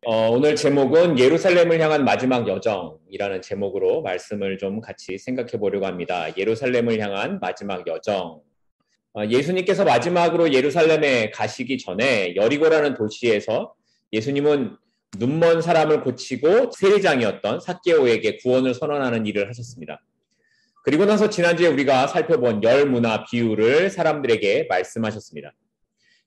오늘 제목은 예루살렘을 향한 마지막 여정이라는 제목으로 말씀을 좀 같이 생각해 보려고 합니다. 예루살렘을 향한 마지막 여정. 예수님께서 마지막으로 예루살렘에 가시기 전에 여리고라는 도시에서 예수님은 눈먼 사람을 고치고 세리장이었던 삭개오에게 구원을 선언하는 일을 하셨습니다. 그리고 나서 지난주에 우리가 살펴본 열 문화 비유를 사람들에게 말씀하셨습니다.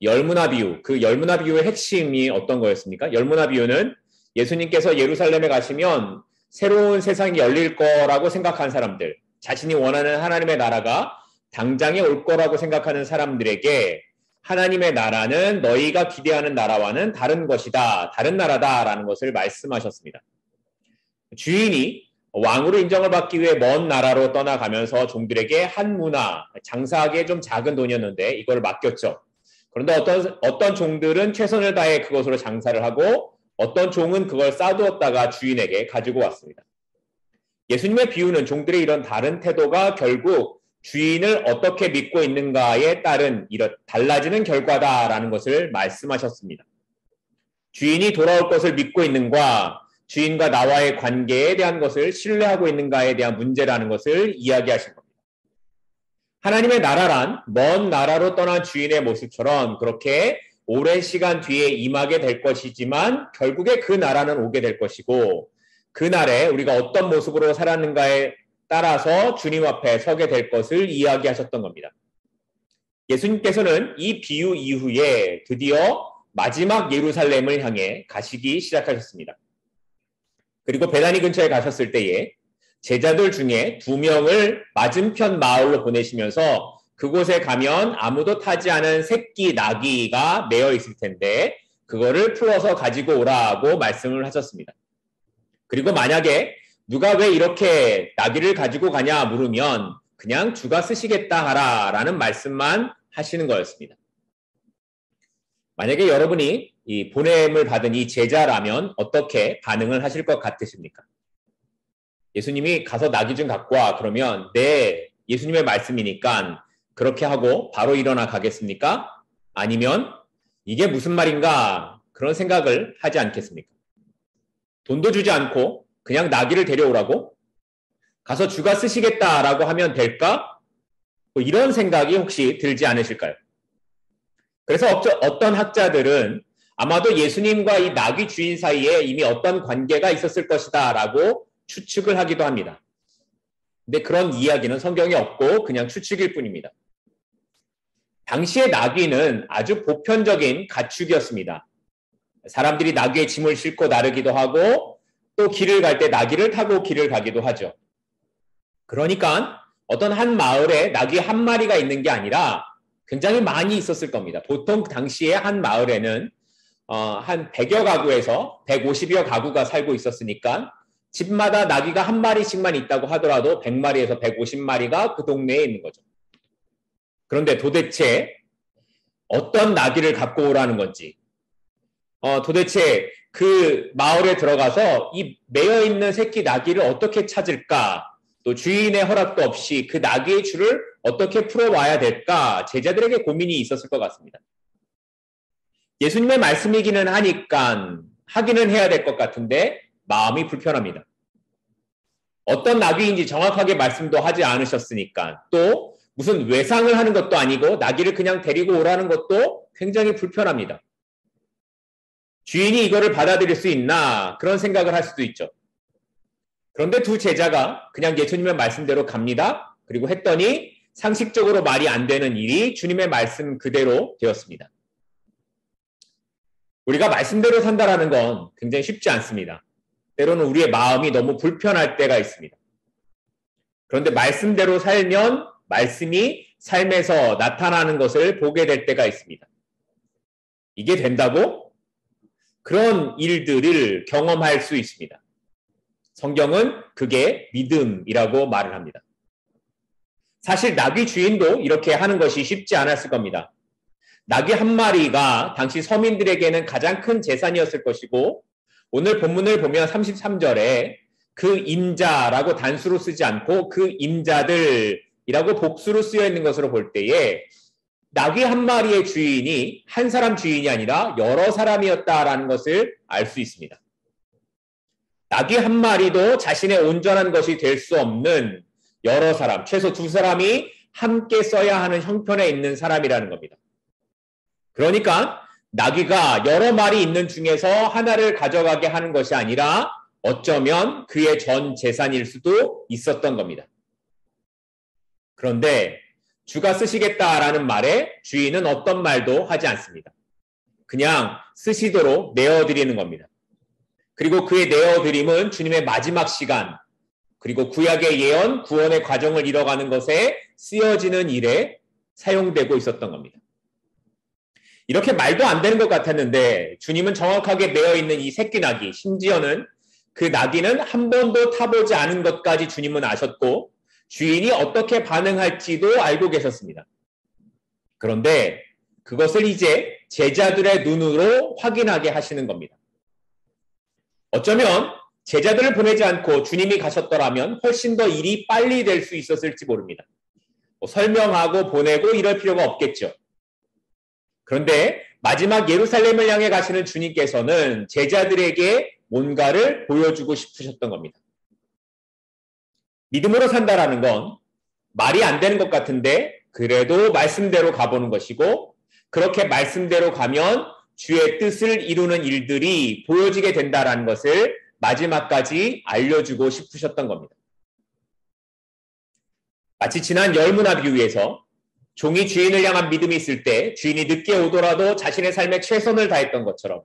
열문화 비유, 그 열문화 비유의 핵심이 어떤 거였습니까? 열문화 비유는 예수님께서 예루살렘에 가시면 새로운 세상이 열릴 거라고 생각한 사람들, 자신이 원하는 하나님의 나라가 당장에 올 거라고 생각하는 사람들에게 하나님의 나라는 너희가 기대하는 나라와는 다른 것이다, 다른 나라다라는 것을 말씀하셨습니다. 주인이 왕으로 인정을 받기 위해 먼 나라로 떠나가면서 종들에게 한 문화, 장사하기에 좀 작은 돈이었는데 이걸 맡겼죠. 그런데 어떤 종들은 최선을 다해 그것으로 장사를 하고 어떤 종은 그걸 쌓아두었다가 주인에게 가지고 왔습니다. 예수님의 비유는 종들의 이런 다른 태도가 결국 주인을 어떻게 믿고 있는가에 따른 이런 달라지는 결과다라는 것을 말씀하셨습니다. 주인이 돌아올 것을 믿고 있는가, 주인과 나와의 관계에 대한 것을 신뢰하고 있는가에 대한 문제라는 것을 이야기하신 겁니다. 하나님의 나라란 먼 나라로 떠난 주인의 모습처럼 그렇게 오랜 시간 뒤에 임하게 될 것이지만 결국에 그 나라는 오게 될 것이고 그날에 우리가 어떤 모습으로 살았는가에 따라서 주님 앞에 서게 될 것을 이야기하셨던 겁니다. 예수님께서는 이 비유 이후에 드디어 마지막 예루살렘을 향해 가시기 시작하셨습니다. 그리고 베다니 근처에 가셨을 때에 제자들 중에 2명을 맞은편 마을로 보내시면서 그곳에 가면 아무도 타지 않은 새끼 나귀가 매여 있을 텐데 그거를 풀어서 가지고 오라고 말씀을 하셨습니다. 그리고 만약에 누가 왜 이렇게 나귀를 가지고 가냐 물으면 그냥 주가 쓰시겠다 하라라는 말씀만 하시는 거였습니다. 만약에 여러분이 이 보냄을 받은 이 제자라면 어떻게 반응을 하실 것 같으십니까? 예수님이 가서 나귀 좀 갖고 와 그러면 네, 예수님의 말씀이니까 그렇게 하고 바로 일어나 가겠습니까? 아니면 이게 무슨 말인가 그런 생각을 하지 않겠습니까? 돈도 주지 않고 그냥 나귀를 데려오라고? 가서 주가 쓰시겠다라고 하면 될까? 뭐 이런 생각이 혹시 들지 않으실까요? 그래서 어떤 학자들은 아마도 예수님과 이 나귀 주인 사이에 이미 어떤 관계가 있었을 것이다 라고 추측을 하기도 합니다. 근데 그런 이야기는 성경에 없고 그냥 추측일 뿐입니다. 당시의 나귀는 아주 보편적인 가축이었습니다. 사람들이 나귀의 짐을 싣고 나르기도 하고 또 길을 갈 때 나귀를 타고 길을 가기도 하죠. 그러니까 어떤 한 마을에 나귀 한 마리가 있는 게 아니라 굉장히 많이 있었을 겁니다. 보통 당시에 한 마을에는 한 100여 가구에서 150여 가구가 살고 있었으니까 집마다 나귀가 한 마리씩만 있다고 하더라도 100마리에서 150마리가 그 동네에 있는 거죠. 그런데 도대체 어떤 나귀를 갖고 오라는 건지, 도대체 그 마을에 들어가서 이 매여있는 새끼 나귀를 어떻게 찾을까, 또 주인의 허락도 없이 그 나귀의 줄을 어떻게 풀어와야 될까, 제자들에게 고민이 있었을 것 같습니다. 예수님의 말씀이기는 하니까 하기는 해야 될 것 같은데 마음이 불편합니다. 어떤 나귀인지 정확하게 말씀도 하지 않으셨으니까 또 무슨 외상을 하는 것도 아니고 나귀를 그냥 데리고 오라는 것도 굉장히 불편합니다. 주인이 이거를 받아들일 수 있나 그런 생각을 할 수도 있죠. 그런데 두 제자가 그냥 예수님의 말씀대로 갑니다. 그리고 했더니 상식적으로 말이 안 되는 일이 주님의 말씀 그대로 되었습니다. 우리가 말씀대로 산다라는 건 굉장히 쉽지 않습니다. 때로는 우리의 마음이 너무 불편할 때가 있습니다. 그런데 말씀대로 살면 말씀이 삶에서 나타나는 것을 보게 될 때가 있습니다. 이게 된다고? 그런 일들을 경험할 수 있습니다. 성경은 그게 믿음이라고 말을 합니다. 사실 나귀 주인도 이렇게 하는 것이 쉽지 않았을 겁니다. 나귀 한 마리가 당시 서민들에게는 가장 큰 재산이었을 것이고 오늘 본문을 보면 33절에 그 임자라고 단수로 쓰지 않고 그 임자들이라고 복수로 쓰여 있는 것으로 볼 때에 낙이 한 마리의 주인이 한 사람 주인이 아니라 여러 사람이었다라는 것을 알 수 있습니다. 낙이 한 마리도 자신의 온전한 것이 될 수 없는 여러 사람, 최소 두 사람이 함께 써야 하는 형편에 있는 사람이라는 겁니다. 그러니까 나귀가 여러 마리 있는 중에서 하나를 가져가게 하는 것이 아니라 어쩌면 그의 전 재산일 수도 있었던 겁니다. 그런데 주가 쓰시겠다라는 말에 주인은 어떤 말도 하지 않습니다. 그냥 쓰시도록 내어드리는 겁니다. 그리고 그의 내어드림은 주님의 마지막 시간, 그리고 구약의 예언, 구원의 과정을 이뤄가는 것에 쓰여지는 일에 사용되고 있었던 겁니다. 이렇게 말도 안 되는 것 같았는데 주님은 정확하게 매어있는 이 새끼 나귀, 심지어는 그 나귀는 한 번도 타보지 않은 것까지 주님은 아셨고 주인이 어떻게 반응할지도 알고 계셨습니다. 그런데 그것을 이제 제자들의 눈으로 확인하게 하시는 겁니다. 어쩌면 제자들을 보내지 않고 주님이 가셨더라면 훨씬 더 일이 빨리 될 수 있었을지 모릅니다. 설명하고 보내고 이럴 필요가 없겠죠. 그런데 마지막 예루살렘을 향해 가시는 주님께서는 제자들에게 뭔가를 보여주고 싶으셨던 겁니다. 믿음으로 산다라는 건 말이 안 되는 것 같은데 그래도 말씀대로 가보는 것이고 그렇게 말씀대로 가면 주의 뜻을 이루는 일들이 보여지게 된다라는 것을 마지막까지 알려주고 싶으셨던 겁니다. 마치 지난 열무나 비유에서 종이 주인을 향한 믿음이 있을 때 주인이 늦게 오더라도 자신의 삶에 최선을 다했던 것처럼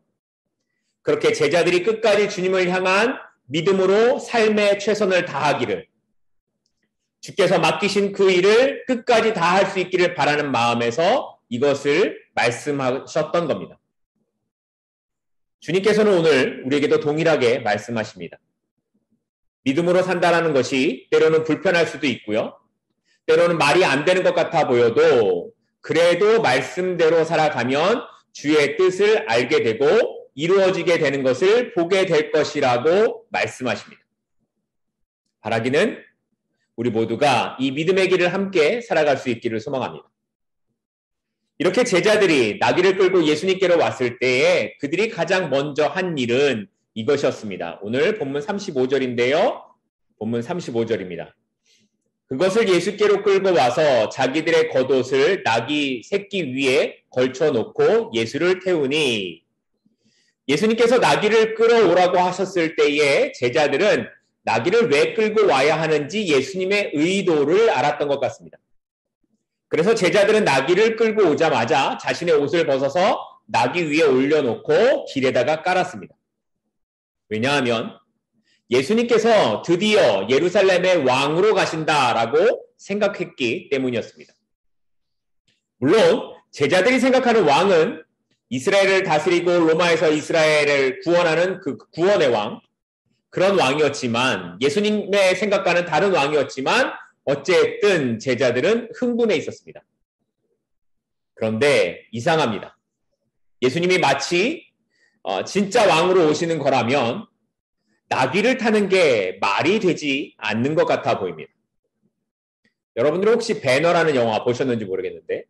그렇게 제자들이 끝까지 주님을 향한 믿음으로 삶에 최선을 다하기를 주께서 맡기신 그 일을 끝까지 다할 수 있기를 바라는 마음에서 이것을 말씀하셨던 겁니다. 주님께서는 오늘 우리에게도 동일하게 말씀하십니다. 믿음으로 산다는 것이 때로는 불편할 수도 있고요. 때로는 말이 안 되는 것 같아 보여도 그래도 말씀대로 살아가면 주의 뜻을 알게 되고 이루어지게 되는 것을 보게 될 것이라고 말씀하십니다. 바라기는 우리 모두가 이 믿음의 길을 함께 살아갈 수 있기를 소망합니다. 이렇게 제자들이 나귀를 끌고 예수님께로 왔을 때에 그들이 가장 먼저 한 일은 이것이었습니다. 오늘 본문 35절인데요. 본문 35절입니다. 그것을 예수께로 끌고 와서 자기들의 겉옷을 나귀 새끼 위에 걸쳐놓고 예수를 태우니 예수님께서 나귀를 끌어오라고 하셨을 때에 제자들은 나귀를 왜 끌고 와야 하는지 예수님의 의도를 알았던 것 같습니다. 그래서 제자들은 나귀를 끌고 오자마자 자신의 옷을 벗어서 나귀 위에 올려놓고 길에다가 깔았습니다. 왜냐하면 예수님께서 드디어 예루살렘의 왕으로 가신다라고 생각했기 때문이었습니다. 물론 제자들이 생각하는 왕은 이스라엘을 다스리고 로마에서 이스라엘을 구원하는 그 구원의 왕, 그런 왕이었지만 예수님의 생각과는 다른 왕이었지만 어쨌든 제자들은 흥분해 있었습니다. 그런데 이상합니다. 예수님이 마치 진짜 왕으로 오시는 거라면 나귀를 타는 게 말이 되지 않는 것 같아 보입니다. 여러분들 혹시 배너라는 영화 보셨는지 모르겠는데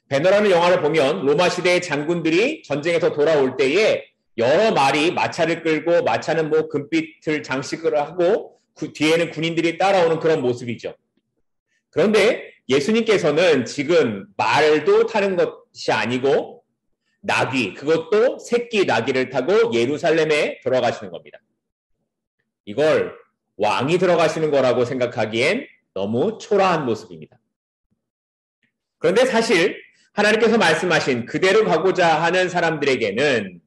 배너라는 영화를 보면 로마 시대의 장군들이 전쟁에서 돌아올 때에 여러 마리 마차를 끌고 마차는 뭐 금빛을 장식을 하고 그 뒤에는 군인들이 따라오는 그런 모습이죠. 그런데 예수님께서는 지금 말도 타는 것이 아니고 나귀, 그것도 새끼 나귀를 타고 예루살렘에 들어가시는 겁니다. 이걸 왕이 들어가시는 거라고 생각하기엔 너무 초라한 모습입니다. 그런데 사실 하나님께서 말씀하신 그대로 가고자 하는 사람들에게는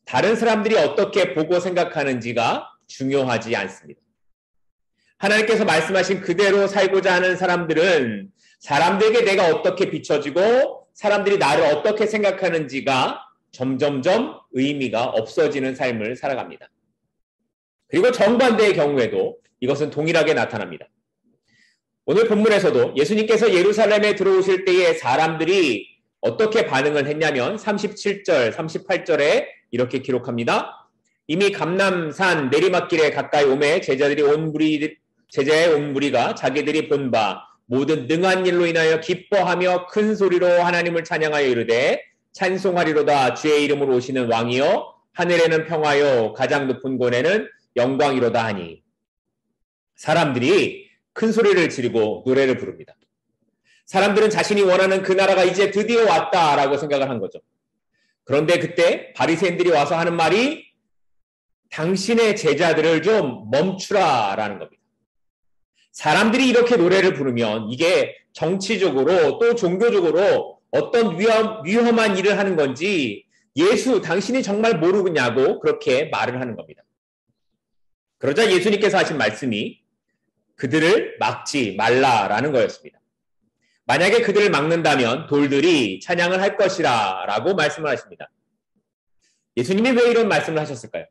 다른 사람들이 어떻게 보고 생각하는지가 중요하지 않습니다. 하나님께서 말씀하신 그대로 살고자 하는 사람들은 사람들에게 내가 어떻게 비춰지고 사람들이 나를 어떻게 생각하는지가 점점점 의미가 없어지는 삶을 살아갑니다. 그리고 정반대의 경우에도 이것은 동일하게 나타납니다. 오늘 본문에서도 예수님께서 예루살렘에 들어오실 때에 사람들이 어떻게 반응을 했냐면 37절, 38절에 이렇게 기록합니다. 이미 감람산 내리막길에 가까이 오매 제자의 온 무리가 자기들이 본 바 모든 능한 일로 인하여 기뻐하며 큰 소리로 하나님을 찬양하여 이르되 찬송하리로다. 주의 이름으로 오시는 왕이여 하늘에는 평화요 가장 높은 곳에는 영광이로다 하니. 사람들이 큰 소리를 지르고 노래를 부릅니다. 사람들은 자신이 원하는 그 나라가 이제 드디어 왔다라고 생각을 한 거죠. 그런데 그때 바리새인들이 와서 하는 말이 당신의 제자들을 좀 멈추라라는 겁니다. 사람들이 이렇게 노래를 부르면 이게 정치적으로 또 종교적으로 어떤 위험한 일을 하는 건지 예수 당신이 정말 모르겠냐고 그렇게 말을 하는 겁니다. 그러자 예수님께서 하신 말씀이 그들을 막지 말라라는 거였습니다. 만약에 그들을 막는다면 돌들이 찬양을 할 것이라 라고 말씀을 하십니다. 예수님이 왜 이런 말씀을 하셨을까요?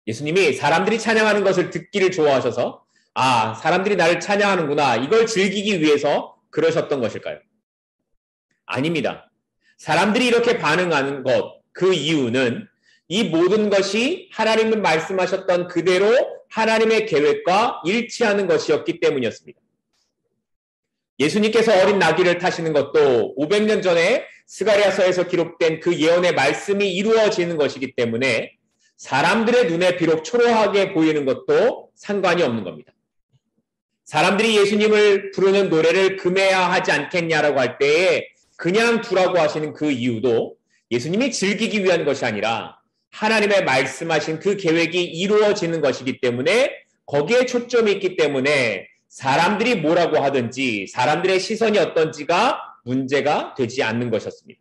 예수님이 사람들이 찬양하는 것을 듣기를 좋아하셔서 아, 사람들이 나를 찬양하는구나 이걸 즐기기 위해서 그러셨던 것일까요? 아닙니다. 사람들이 이렇게 반응하는 것, 그 이유는 이 모든 것이 하나님은 말씀하셨던 그대로 하나님의 계획과 일치하는 것이었기 때문이었습니다. 예수님께서 어린 나귀를 타시는 것도 500년 전에 스가랴서에서 기록된 그 예언의 말씀이 이루어지는 것이기 때문에 사람들의 눈에 비록 초라하게 보이는 것도 상관이 없는 겁니다. 사람들이 예수님을 부르는 노래를 금해야 하지 않겠냐라고 할 때에 그냥 두라고 하시는 그 이유도 예수님이 즐기기 위한 것이 아니라 하나님의 말씀하신 그 계획이 이루어지는 것이기 때문에 거기에 초점이 있기 때문에 사람들이 뭐라고 하든지 사람들의 시선이 어떤지가 문제가 되지 않는 것이었습니다.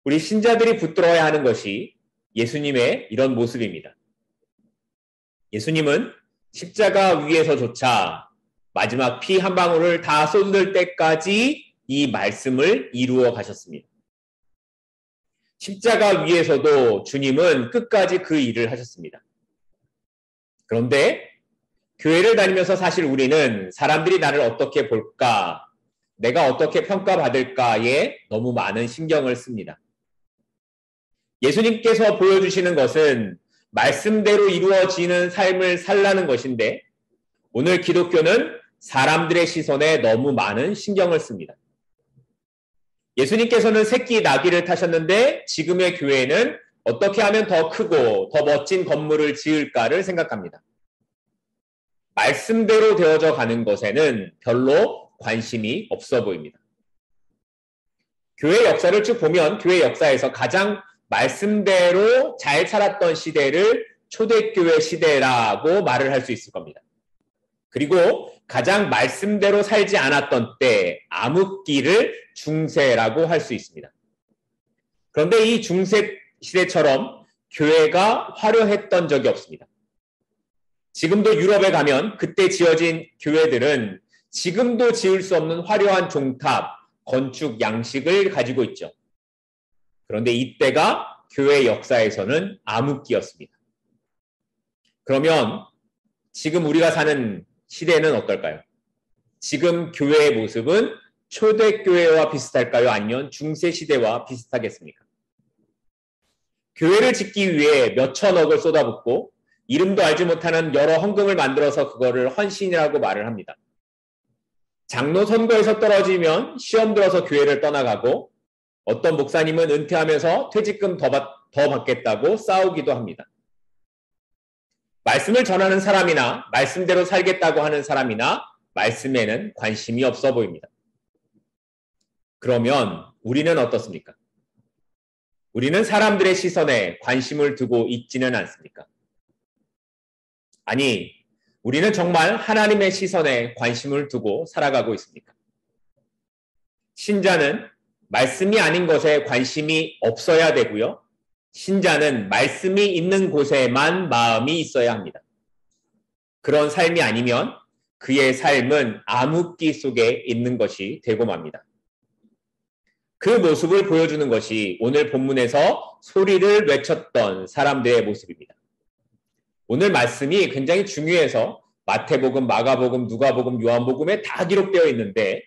우리 신자들이 붙들어야 하는 것이 예수님의 이런 모습입니다. 예수님은 십자가 위에서조차 마지막 피 한 방울을 다 쏟을 때까지 이 말씀을 이루어 가셨습니다. 십자가 위에서도 주님은 끝까지 그 일을 하셨습니다. 그런데 교회를 다니면서 사실 우리는 사람들이 나를 어떻게 볼까, 내가 어떻게 평가받을까에 너무 많은 신경을 씁니다. 예수님께서 보여주시는 것은 말씀대로 이루어지는 삶을 살라는 것인데 오늘 기독교는 사람들의 시선에 너무 많은 신경을 씁니다. 예수님께서는 새끼 나귀를 타셨는데 지금의 교회는 어떻게 하면 더 크고 더 멋진 건물을 지을까를 생각합니다. 말씀대로 되어져 가는 것에는 별로 관심이 없어 보입니다. 교회 역사를 쭉 보면 교회 역사에서 가장 말씀대로 잘 살았던 시대를 초대교회 시대라고 말을 할 수 있을 겁니다. 그리고 가장 말씀대로 살지 않았던 때 암흑기를 중세라고 할 수 있습니다. 그런데 이 중세 시대처럼 교회가 화려했던 적이 없습니다. 지금도 유럽에 가면 그때 지어진 교회들은 지금도 지을 수 없는 화려한 종탑, 건축 양식을 가지고 있죠. 그런데 이때가 교회 역사에서는 암흑기였습니다. 그러면 지금 우리가 사는 시대는 어떨까요? 지금 교회의 모습은 초대교회와 비슷할까요? 아니면 중세시대와 비슷하겠습니까? 교회를 짓기 위해 몇천억을 쏟아붓고 이름도 알지 못하는 여러 헌금을 만들어서 그거를 헌신이라고 말을 합니다. 장로 선거에서 떨어지면 시험 들어서 교회를 떠나가고 어떤 목사님은 은퇴하면서 퇴직금 더 받겠다고 싸우기도 합니다. 말씀을 전하는 사람이나 말씀대로 살겠다고 하는 사람이나 말씀에는 관심이 없어 보입니다. 그러면 우리는 어떻습니까? 우리는 사람들의 시선에 관심을 두고 있지는 않습니까? 아니, 우리는 정말 하나님의 시선에 관심을 두고 살아가고 있습니까? 신자는 말씀이 아닌 것에 관심이 없어야 되고요. 신자는 말씀이 있는 곳에만 마음이 있어야 합니다. 그런 삶이 아니면 그의 삶은 암흑기 속에 있는 것이 되고 맙니다. 그 모습을 보여주는 것이 오늘 본문에서 소리를 외쳤던 사람들의 모습입니다. 오늘 말씀이 굉장히 중요해서 마태복음, 마가복음, 누가복음, 요한복음에 다 기록되어 있는데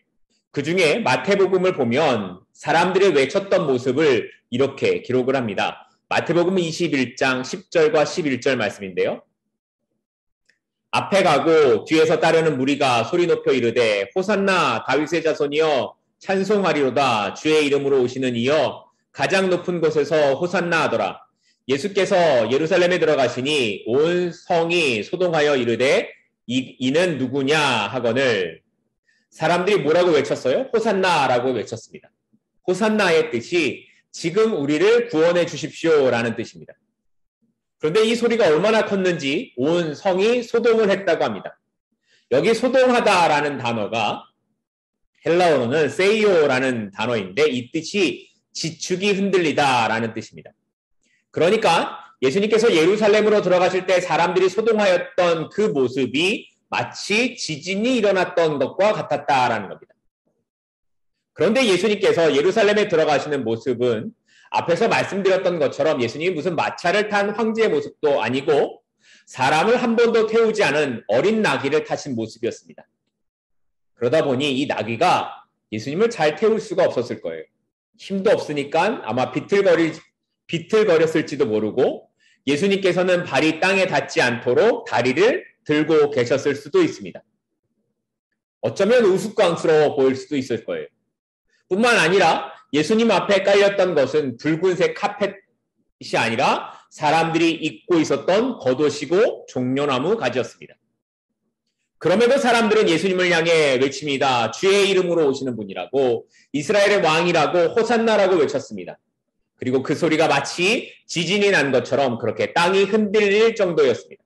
그 중에 마태복음을 보면 사람들이 외쳤던 모습을 이렇게 기록을 합니다. 마태복음 21장 10절과 11절 말씀인데요. 앞에 가고 뒤에서 따르는 무리가 소리 높여 이르되 호산나 다윗의 자손이여 찬송하리로다 주의 이름으로 오시는 이여 가장 높은 곳에서 호산나 하더라. 예수께서 예루살렘에 들어가시니 온 성이 소동하여 이르되 이는 누구냐 하거늘 사람들이 뭐라고 외쳤어요? 호산나라고 외쳤습니다. 호산나의 뜻이 지금 우리를 구원해 주십시오 라는 뜻입니다. 그런데 이 소리가 얼마나 컸는지 온 성이 소동을 했다고 합니다. 여기 소동하다라는 단어가 헬라어로는 세이오라는 단어인데 이 뜻이 지축이 흔들리다라는 뜻입니다. 그러니까 예수님께서 예루살렘으로 들어가실 때 사람들이 소동하였던 그 모습이 마치 지진이 일어났던 것과 같았다라는 겁니다. 그런데 예수님께서 예루살렘에 들어가시는 모습은 앞에서 말씀드렸던 것처럼 예수님이 무슨 마차를 탄 황제의 모습도 아니고 사람을 한 번도 태우지 않은 어린 나귀를 타신 모습이었습니다. 그러다 보니 이 나귀가 예수님을 잘 태울 수가 없었을 거예요. 힘도 없으니까 아마 비틀거렸을지도 모르고 예수님께서는 발이 땅에 닿지 않도록 다리를 들고 계셨을 수도 있습니다. 어쩌면 우스꽝스러워 보일 수도 있을 거예요. 뿐만 아니라 예수님 앞에 깔렸던 것은 붉은색 카펫이 아니라 사람들이 입고 있었던 겉옷이고 종려나무 가지였습니다. 그럼에도 사람들은 예수님을 향해 외칩니다. 주의 이름으로 오시는 분이라고 이스라엘의 왕이라고 호산나라고 외쳤습니다. 그리고 그 소리가 마치 지진이 난 것처럼 그렇게 땅이 흔들릴 정도였습니다.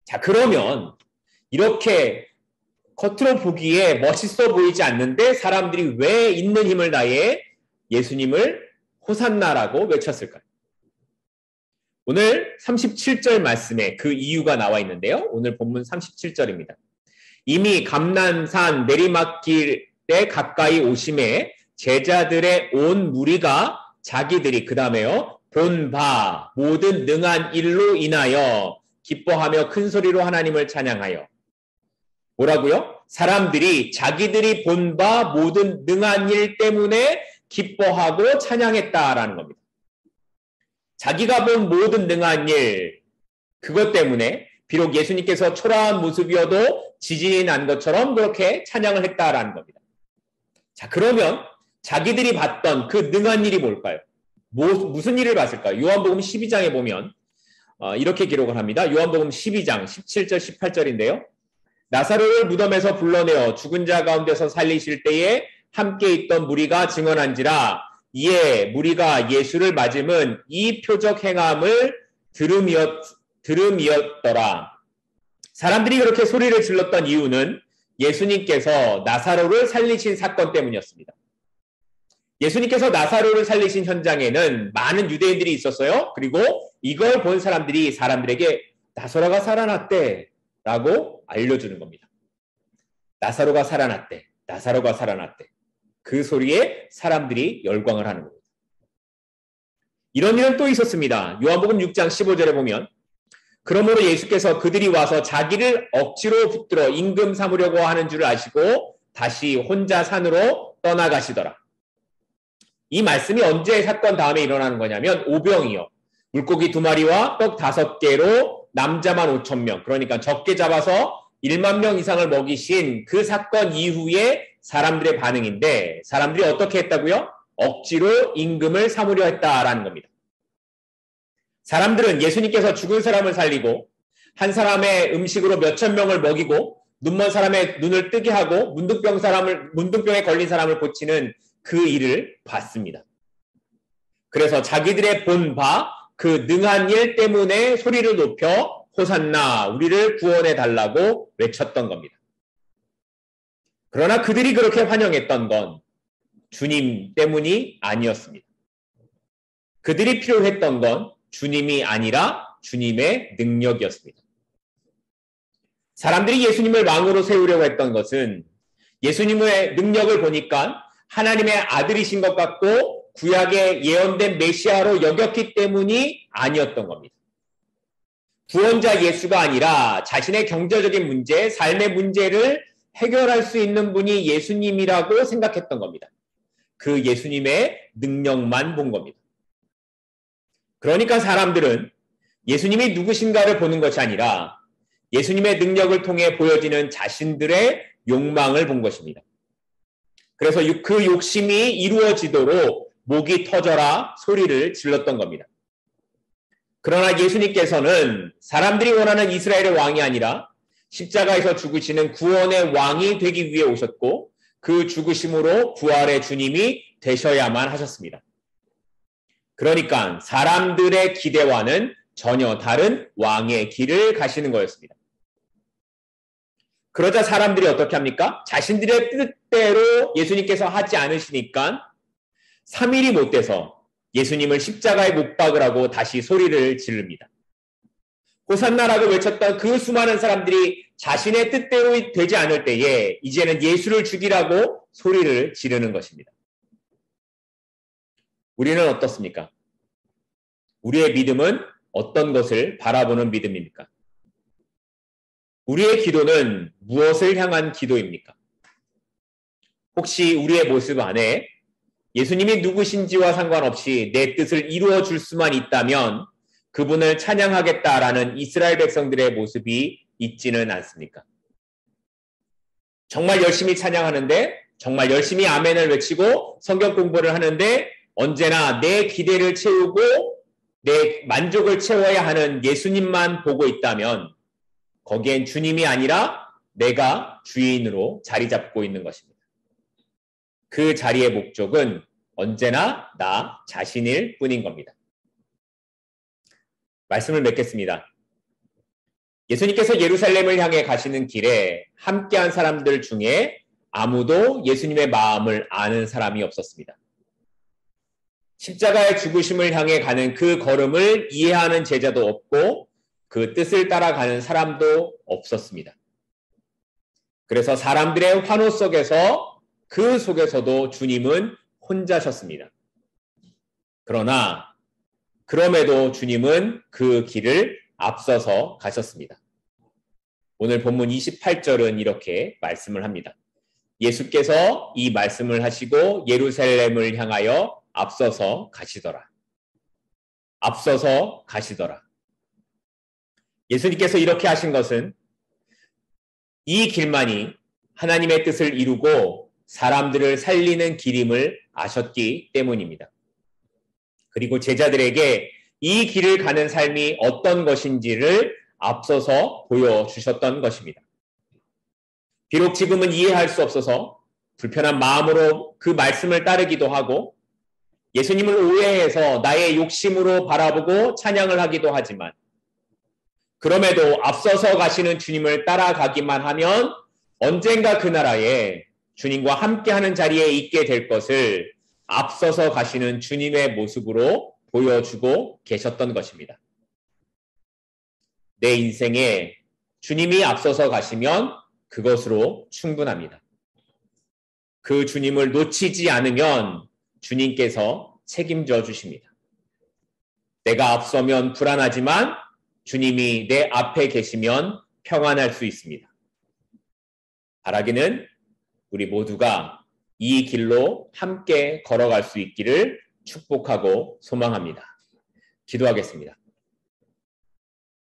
자, 그러면 이렇게 겉으로 보기에 멋있어 보이지 않는데 사람들이 왜 있는 힘을 다해 예수님을 호산나라고 외쳤을까요? 오늘 37절 말씀에 그 이유가 나와 있는데요. 오늘 본문 37절입니다. 이미 감난산 내리막길에 가까이 오심에 제자들의 온 무리가 자기들이 그 다음에요. 본 바 모든 능한 일로 인하여 기뻐하며 큰 소리로 하나님을 찬양하여 뭐라고요? 사람들이 자기들이 본 바 모든 능한 일 때문에 기뻐하고 찬양했다라는 겁니다. 자기가 본 모든 능한 일, 그것 때문에 비록 예수님께서 초라한 모습이어도 지진이 난 것처럼 그렇게 찬양을 했다라는 겁니다. 자, 그러면 자기들이 봤던 그 능한 일이 뭘까요? 무슨 일을 봤을까요? 요한복음 12장에 보면 이렇게 기록을 합니다. 요한복음 12장 17절 18절인데요. 나사로를 무덤에서 불러내어 죽은 자 가운데서 살리실 때에 함께 있던 무리가 증언한지라 이에 무리가 예수를 맞음은 이 표적 행함을 들음이었더라. 사람들이 그렇게 소리를 질렀던 이유는 예수님께서 나사로를 살리신 사건 때문이었습니다. 예수님께서 나사로를 살리신 현장에는 많은 유대인들이 있었어요. 그리고 이걸 본 사람들이 사람들에게 나사로가 살아났대 라고 알려주는 겁니다. 나사로가 살아났대. 나사로가 살아났대. 그 소리에 사람들이 열광을 하는 겁니다. 이런 일은 또 있었습니다. 요한복음 6장 15절에 보면 그러므로 예수께서 그들이 와서 자기를 억지로 붙들어 임금 삼으려고 하는 줄 아시고 다시 혼자 산으로 떠나가시더라. 이 말씀이 언제 사건 다음에 일어나는 거냐면 오병이요. 물고기 2마리와 떡 5개로 남자만 5,000명. 그러니까 적게 잡아서 1만 명 이상을 먹이신 그 사건 이후에 사람들의 반응인데 사람들이 어떻게 했다고요? 억지로 임금을 삼으려 했다라는 겁니다. 사람들은 예수님께서 죽은 사람을 살리고 한 사람의 음식으로 몇천 명을 먹이고 눈먼 사람의 눈을 뜨게 하고 문둥병에 걸린 사람을 고치는 그 일을 봤습니다. 그래서 자기들의 본 바 그 능한 일 때문에 소리를 높여 호산나 우리를 구원해 달라고 외쳤던 겁니다. 그러나 그들이 그렇게 환영했던 건 주님 때문이 아니었습니다. 그들이 필요했던 건 주님이 아니라 주님의 능력이었습니다. 사람들이 예수님을 왕으로 세우려고 했던 것은 예수님의 능력을 보니까 하나님의 아들이신 것 같고 구약에 예언된 메시아로 여겼기 때문이 아니었던 겁니다. 구원자 예수가 아니라 자신의 경제적인 문제, 삶의 문제를 해결할 수 있는 분이 예수님이라고 생각했던 겁니다. 그 예수님의 능력만 본 겁니다. 그러니까 사람들은 예수님이 누구신가를 보는 것이 아니라 예수님의 능력을 통해 보여지는 자신들의 욕망을 본 것입니다. 그래서 그 욕심이 이루어지도록 목이 터져라 소리를 질렀던 겁니다. 그러나 예수님께서는 사람들이 원하는 이스라엘의 왕이 아니라 십자가에서 죽으시는 구원의 왕이 되기 위해 오셨고 그 죽으심으로 부활의 주님이 되셔야만 하셨습니다. 그러니까 사람들의 기대와는 전혀 다른 왕의 길을 가시는 거였습니다. 그러자 사람들이 어떻게 합니까? 자신들의 뜻대로 예수님께서 하지 않으시니까 3일이 못 돼서 예수님을 십자가에 못 박으라고 다시 소리를 지릅니다. 호산나라고 외쳤던 그 수많은 사람들이 자신의 뜻대로 되지 않을 때에 이제는 예수를 죽이라고 소리를 지르는 것입니다. 우리는 어떻습니까? 우리의 믿음은 어떤 것을 바라보는 믿음입니까? 우리의 기도는 무엇을 향한 기도입니까? 혹시 우리의 모습 안에 예수님이 누구신지와 상관없이 내 뜻을 이루어 줄 수만 있다면 그분을 찬양하겠다라는 이스라엘 백성들의 모습이 있지는 않습니까? 정말 열심히 찬양하는데, 정말 열심히 아멘을 외치고 성경 공부를 하는데 언제나 내 기대를 채우고 내 만족을 채워야 하는 예수님만 보고 있다면 거기엔 주님이 아니라 내가 주인으로 자리 잡고 있는 것입니다. 그 자리의 목적은 언제나 나 자신일 뿐인 겁니다. 말씀을 맺겠습니다. 예수님께서 예루살렘을 향해 가시는 길에 함께한 사람들 중에 아무도 예수님의 마음을 아는 사람이 없었습니다. 십자가의 죽으심을 향해 가는 그 걸음을 이해하는 제자도 없고 그 뜻을 따라가는 사람도 없었습니다. 그래서 사람들의 환호 속에서 그 속에서도 주님은 혼자셨습니다. 그러나 그럼에도 주님은 그 길을 앞서서 가셨습니다. 오늘 본문 28절은 이렇게 말씀을 합니다. 예수께서 이 말씀을 하시고 예루살렘을 향하여 앞서서 가시더라. 앞서서 가시더라. 예수님께서 이렇게 하신 것은 이 길만이 하나님의 뜻을 이루고 사람들을 살리는 길임을 아셨기 때문입니다. 그리고 제자들에게 이 길을 가는 삶이 어떤 것인지를 앞서서 보여주셨던 것입니다. 비록 지금은 이해할 수 없어서 불편한 마음으로 그 말씀을 따르기도 하고 예수님을 오해해서 나의 욕심으로 바라보고 찬양을 하기도 하지만 그럼에도 앞서서 가시는 주님을 따라가기만 하면 언젠가 그 나라에 주님과 함께하는 자리에 있게 될 것을 앞서서 가시는 주님의 모습으로 보여주고 계셨던 것입니다. 내 인생에 주님이 앞서서 가시면 그것으로 충분합니다. 그 주님을 놓치지 않으면 주님께서 책임져 주십니다. 내가 앞서면 불안하지만 주님이 내 앞에 계시면 평안할 수 있습니다. 바라기는 우리 모두가 이 길로 함께 걸어갈 수 있기를 축복하고 소망합니다. 기도하겠습니다.